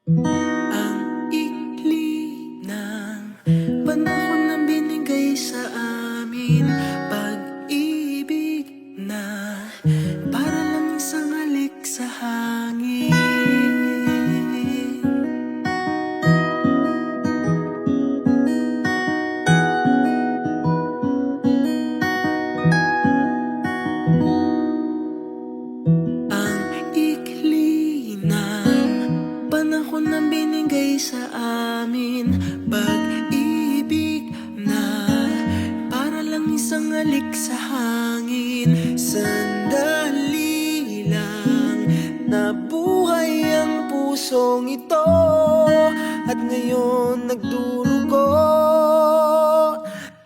Ang ikli ng panahon na binigay sa amin, pag-ibig na para lang isang halik sa hangin. Ang ikli ng panahon na binigay sa amin, pag-ibig na para lang isang halik sa hangin. Sandali lang nabuhay ang pusong ito, at ngayon nagdurugo.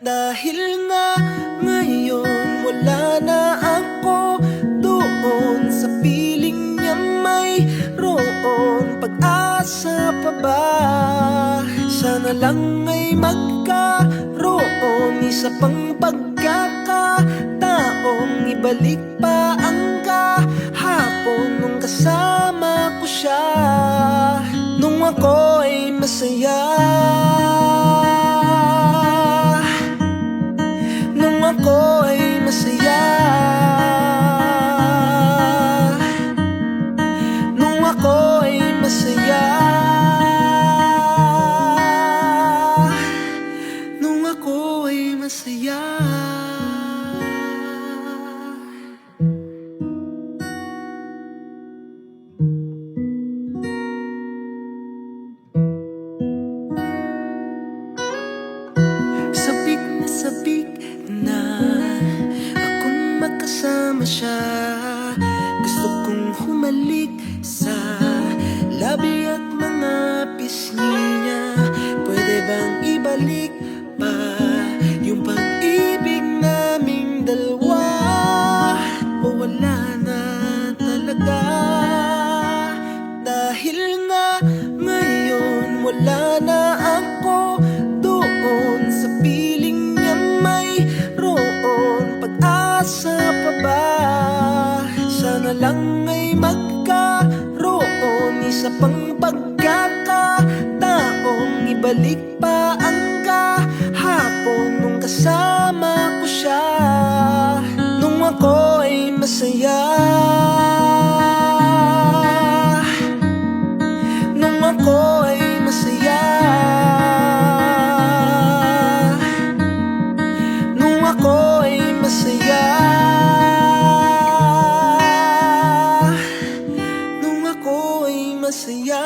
Dahil nga ngayon wala na ako doon sa piling niya, mayroon pag-asa pa ba? Sana lang ay magkaroon isa pang pagkakataong ibalik pa ang kahapon nung kasama ko siya, nung ako ay masaya, nung ako ay masaya, nung ako ay masaya, nung ako ay masaya. Sabik na akong makasama siya. Gusto kong humalik sa labi at mga pisngi niya. Pwede bang ibalik pa yung pag-ibig naming dalawa, o wala na talaga? Dahil nga ngayon wala na ako doon sa piling niya, mayroon pag-asa pa ba? Sana lang ay magkaroon isa pang pagkakataong ibalik pa ang kahapon nung kasama ko siya, nung ako ay masaya, nung ako ay masaya, nung ako ay masaya, nung ako ay masaya.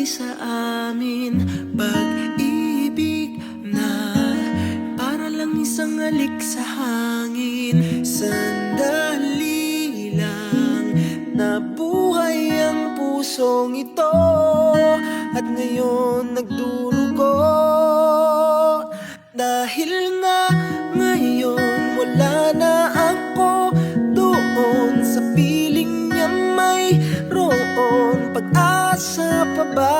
sa amin. Pag-ibig na para lang isang alik sa hangin. Sandali lang nabuhay ang pusong ito, at ngayon nagdurugo. Dahil nga ngayon wala na ako doon sa piling niya, mayroon pag-asa pa ba?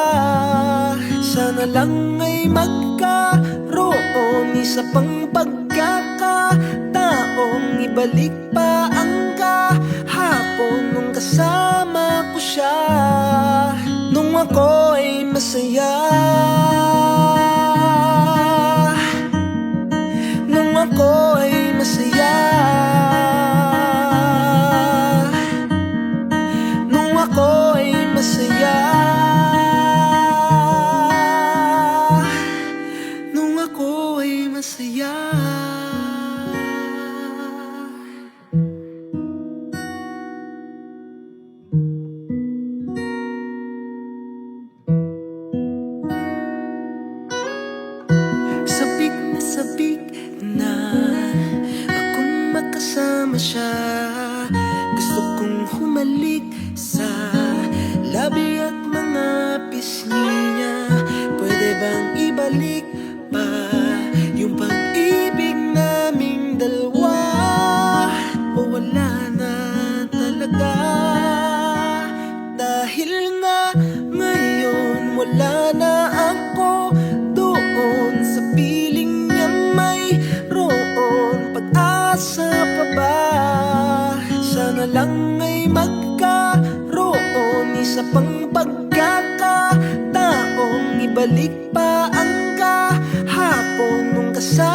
Sana lang ay magkaroon isa pang pagkakataong ibalik pa ang kahapon nung kasama ko siya, nung ako ay masaya. Nung ako ay masaya. Nung ako ay masaya. Nung ako ay masaya. Sabik na sabik na akong makasama siya. Gusto kong humalik sa labi at mga pisngi niya. Pwede bang ibalik pa yung pag-ibig naming dalawa, o wala na talaga? Dahil nga ngayon wala na ako doon sa piling niya, mayroon pag-asa pa ba? Sana lang ay magkaroon isa pang pagkakataong ibalik pa ang kahapon nung kasama